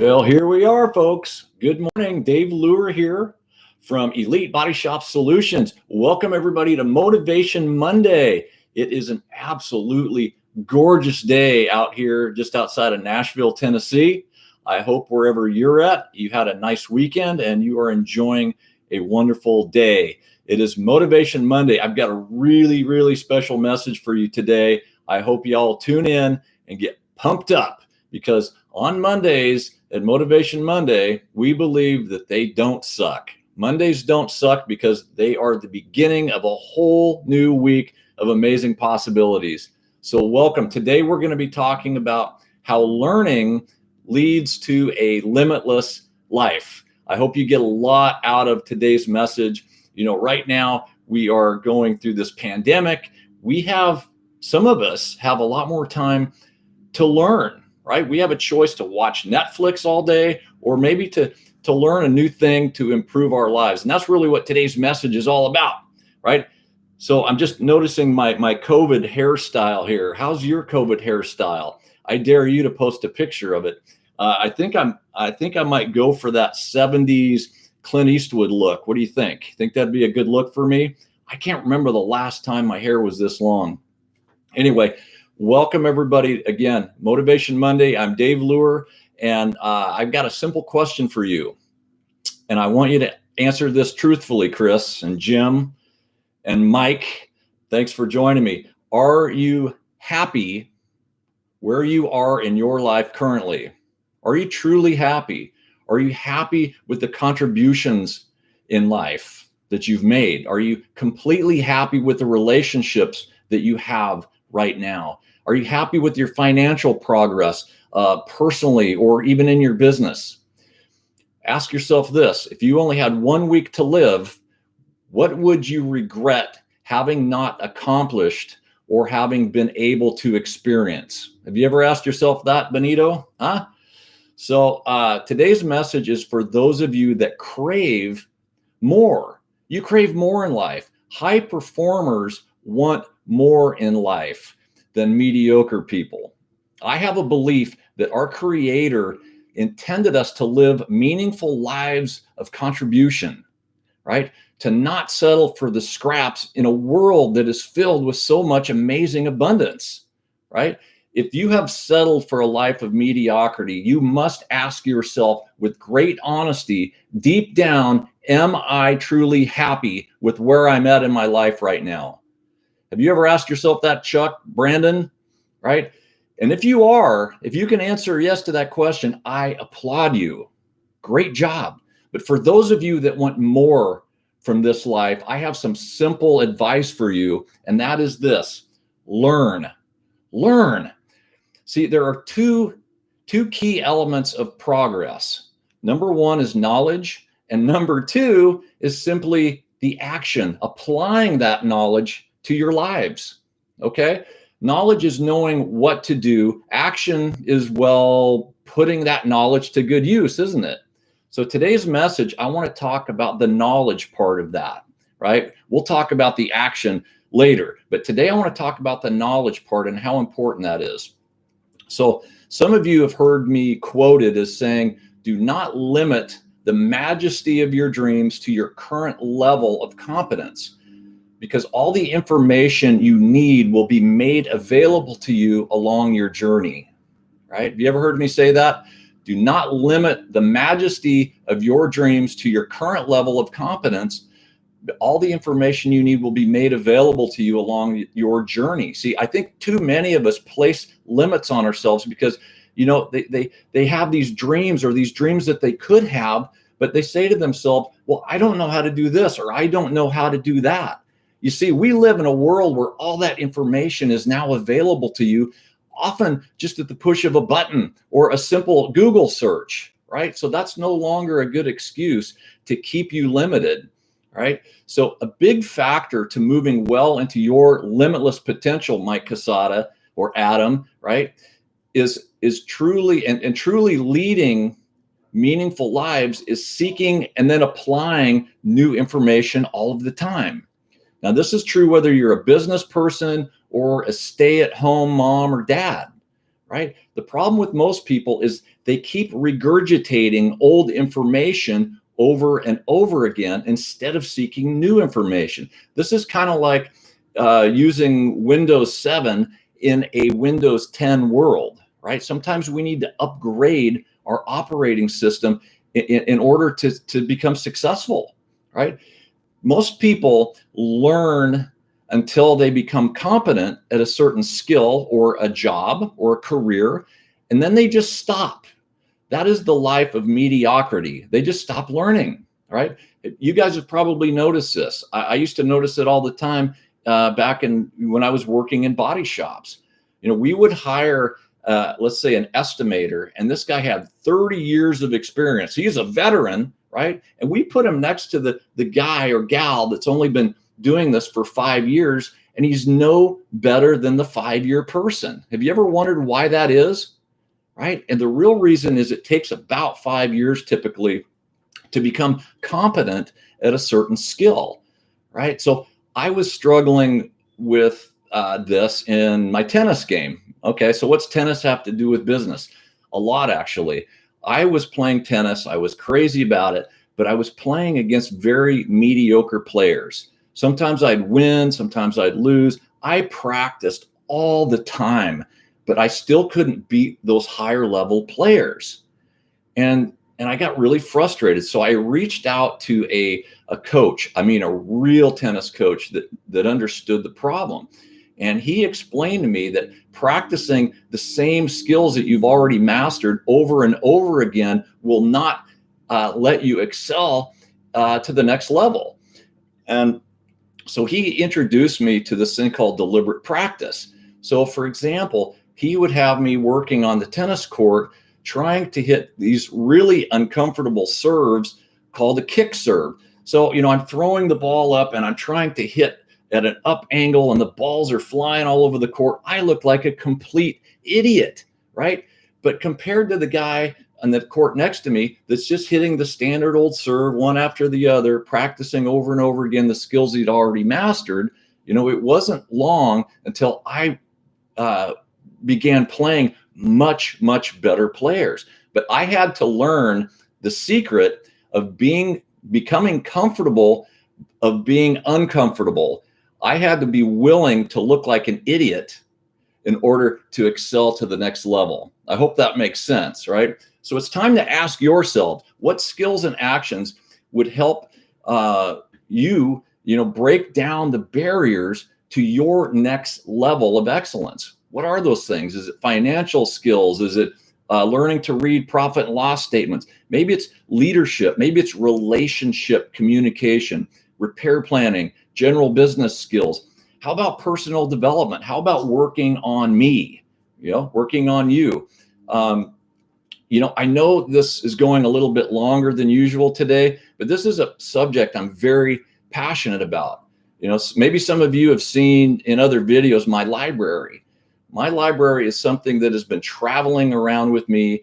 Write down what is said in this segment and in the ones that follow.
Well, here we are, folks. Good morning. Dave Lure here from Elite Body Shop Solutions. Welcome, everybody, to Motivation Monday. It is an absolutely gorgeous day out here just outside of Nashville, Tennessee. I hope wherever you're at, you had a nice weekend and you are enjoying a wonderful day. It is Motivation Monday. I've got a really, really special message for you today. I hope you all tune in and get pumped up because on Mondays, at Motivation Monday, we believe that they don't suck. Mondays don't suck because they are the beginning of a whole new week of amazing possibilities. So welcome. Today, we're going to be talking about how learning leads to a limitless life. I hope you get a lot out of today's message. You know, right now, we are going through this pandemic. Some of us have a lot more time to learn. Right? We have a choice to watch Netflix all day or maybe to learn a new thing to improve our lives. And that's really what today's message is all about, right? So I'm just noticing my COVID hairstyle here. How's your COVID hairstyle? I dare you to post a picture of it. I think I might go for that 70s Clint Eastwood look. What do you think? Think that'd be a good look for me? I can't remember the last time my hair was this long. Anyway, welcome everybody again. Motivation Monday. I'm Dave Lure, and I've got a simple question for you. And I want you to answer this truthfully, Chris and Jim and Mike. Thanks for joining me. Are you happy where you are in your life currently? Are you truly happy? Are you happy with the contributions in life that you've made? Are you completely happy with the relationships that you have right now? Are you happy with your financial progress, personally, or even in your business? Ask yourself this: if you only had 1 week to live, what would you regret having not accomplished or having been able to experience? Have you ever asked yourself that, Benito? Huh? So today's message is for those of you that crave more. You crave more in life. High performers want more in life than mediocre people. I have a belief that our Creator intended us to live meaningful lives of contribution, right? To not settle for the scraps in a world that is filled with so much amazing abundance, right? If you have settled for a life of mediocrity, you must ask yourself with great honesty, deep down, am I truly happy with where I'm at in my life right now? Have you ever asked yourself that, Chuck, Brandon, right? And if you can answer yes to that question, I applaud you. Great job. But for those of you that want more from this life, I have some simple advice for you, and that is this: learn. Learn. See, there are two key elements of progress. Number one is knowledge, and number two is simply the action, applying that knowledge to your lives. Okay? Knowledge is knowing what to do. Action is, well, putting that knowledge to good use, isn't it? So today's message, I want to talk about the knowledge part of that, right? We'll talk about the action later, but today I want to talk about the knowledge part and how important that is. So some of you have heard me quoted as saying, do not limit the majesty of your dreams to your current level of competence, because all the information you need will be made available to you along your journey, right? Have you ever heard me say that? Do not limit the majesty of your dreams to your current level of competence. All the information you need will be made available to you along your journey. See, I think too many of us place limits on ourselves because, you know, they have these dreams or these dreams that they could have, but they say to themselves, well, I don't know how to do this, or I don't know how to do that. You see, we live in a world where all that information is now available to you, often just at the push of a button or a simple Google search, right? So that's no longer a good excuse to keep you limited, right? So a big factor to moving well into your limitless potential, Mike Casada or Adam, right, is truly and truly leading meaningful lives is seeking and then applying new information all of the time. Now, this is true whether you're a business person or a stay-at-home mom or dad, right? The problem with most people is they keep regurgitating old information over and over again instead of seeking new information. This is kind of like using Windows 7 in a Windows 10 world, right? Sometimes we need to upgrade our operating system in order to become successful, right? Most people learn until they become competent at a certain skill or a job or a career, and then they just stop. That is the life of mediocrity. They just stop learning, right? You guys have probably noticed this. I used to notice it all the time back when I was working in body shops. We would hire, let's say, an estimator, and this guy had 30 years of experience. He's a veteran, right? And we put him next to the guy or gal that's only been doing this for 5 years, and he's no better than the 5-year person. Have you ever wondered why that is? Right? And the real reason is it takes about 5 years typically to become competent at a certain skill, right? So I was struggling with this in my tennis game. Okay, so what's tennis have to do with business? A lot, actually. I was playing tennis. I was crazy about it, but I was playing against very mediocre players. Sometimes I'd win, sometimes I'd lose. I practiced all the time, but I still couldn't beat those higher level players. And I got really frustrated. So I reached out to a coach, a real tennis coach that understood the problem. And he explained to me that practicing the same skills that you've already mastered over and over again will not let you excel to the next level. And so he introduced me to this thing called deliberate practice. So for example, he would have me working on the tennis court, trying to hit these really uncomfortable serves called a kick serve. So, I'm throwing the ball up and I'm trying to hit at an up angle and the balls are flying all over the court. I look like a complete idiot, right? But compared to the guy on the court next to me that's just hitting the standard old serve one after the other, practicing over and over again the skills he'd already mastered, it wasn't long until I began playing much, much better players. But I had to learn the secret of becoming comfortable, of being uncomfortable. I had to be willing to look like an idiot in order to excel to the next level. I hope that makes sense, right? So it's time to ask yourself, what skills and actions would help you break down the barriers to your next level of excellence? What are those things? Is it financial skills? Is it learning to read profit and loss statements? Maybe it's leadership. Maybe it's relationship communication, repair planning, general business skills. How about personal development? How about working on me? Working on you. I know this is going a little bit longer than usual today, but this is a subject I'm very passionate about. Maybe some of you have seen in other videos my library. My library is something that has been traveling around with me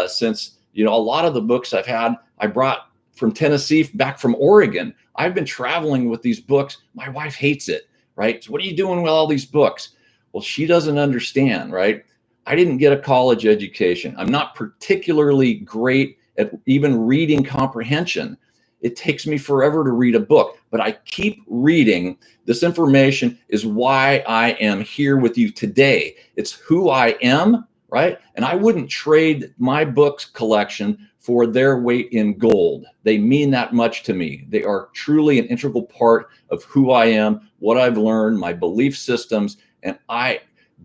since, a lot of the books I brought from Tennessee, back from Oregon. I've been traveling with these books. My wife hates it, right? So what are you doing with all these books? Well, she doesn't understand, right? I didn't get a college education. I'm not particularly great at even reading comprehension. It takes me forever to read a book, but I keep reading. This information is why I am here with you today. It's who I am, right? And I wouldn't trade my books collection for their weight in gold. They mean that much to me. They are truly an integral part of who I am, what I've learned, my belief systems, and I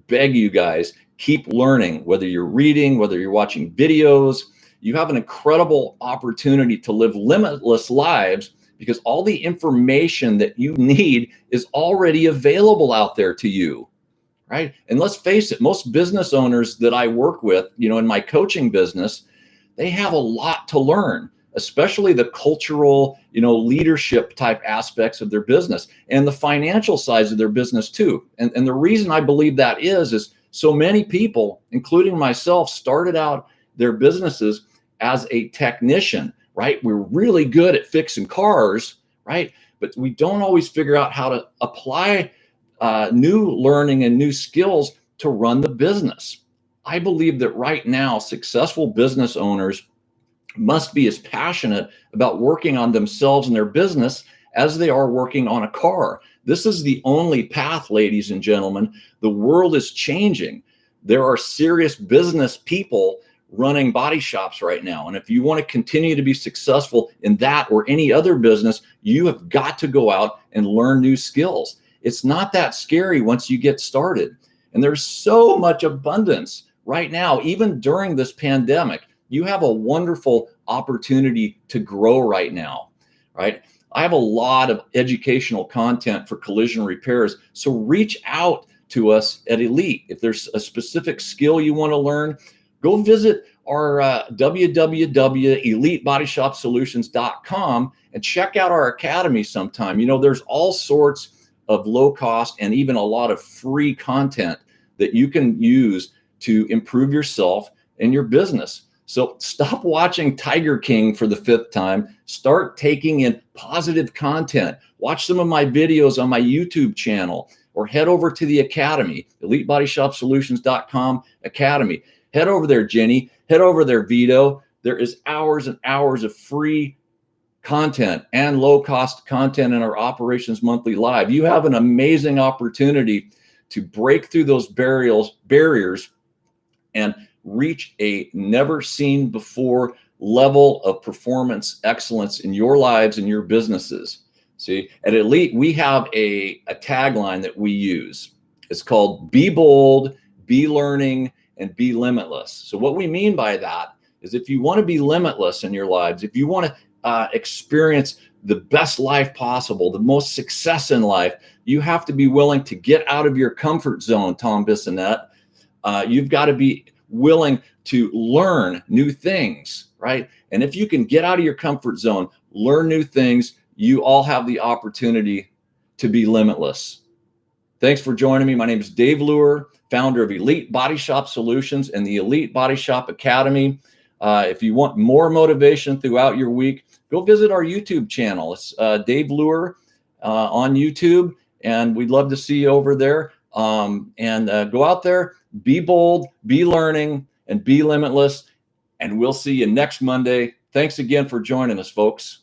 beg you guys, keep learning, whether you're reading, whether you're watching videos. You have an incredible opportunity to live limitless lives because all the information that you need is already available out there to you, right? And let's face it, most business owners that I work with, in my coaching business, they have a lot to learn, especially the cultural, leadership type aspects of their business and the financial sides of their business too. And the reason I believe that is so many people, including myself, started out their businesses as a technician, right? We're really good at fixing cars, right? But we don't always figure out how to apply new learning and new skills to run the business. I believe that right now, successful business owners must be as passionate about working on themselves and their business as they are working on a car. This is the only path, ladies and gentlemen. The world is changing. There are serious business people running body shops right now. And if you want to continue to be successful in that or any other business, you have got to go out and learn new skills. It's not that scary once you get started. And there's so much abundance right now, even during this pandemic. You have a wonderful opportunity to grow right now, right? I have a lot of educational content for collision repairs. So reach out to us at Elite. If there's a specific skill you want to learn, go visit our www.elitebodyshopsolutions.com and check out our academy sometime. You know, there's all sorts of low cost and even a lot of free content that you can use to improve yourself and your business. So stop watching Tiger King for the 5th time. Start taking in positive content. Watch some of my videos on my YouTube channel or head over to the Academy, elitebodyshopsolutions.com Academy. Head over there, Jenny. Head over there, Vito. There is hours and hours of free content and low-cost content in our Operations Monthly Live. You have an amazing opportunity to break through those barriers and reach a never seen before level of performance excellence in your lives and your businesses. See, at Elite, we have a tagline that we use. It's called Be Bold, Be Learning, and Be Limitless. So what we mean by that is if you want to be limitless in your lives, if you want to experience the best life possible, the most success in life, you have to be willing to get out of your comfort zone, Tom Bissonette. You've got to be willing to learn new things, right? And if you can get out of your comfort zone, learn new things, you all have the opportunity to be limitless. Thanks for joining me. My name is Dave Luer, founder of Elite Body Shop Solutions and the Elite Body Shop Academy. If you want more motivation throughout your week, go visit our YouTube channel. It's Dave Luer on YouTube, and we'd love to see you over there. Go out there, be bold, be learning, and be limitless. And we'll see you next Monday. Thanks again for joining us, folks.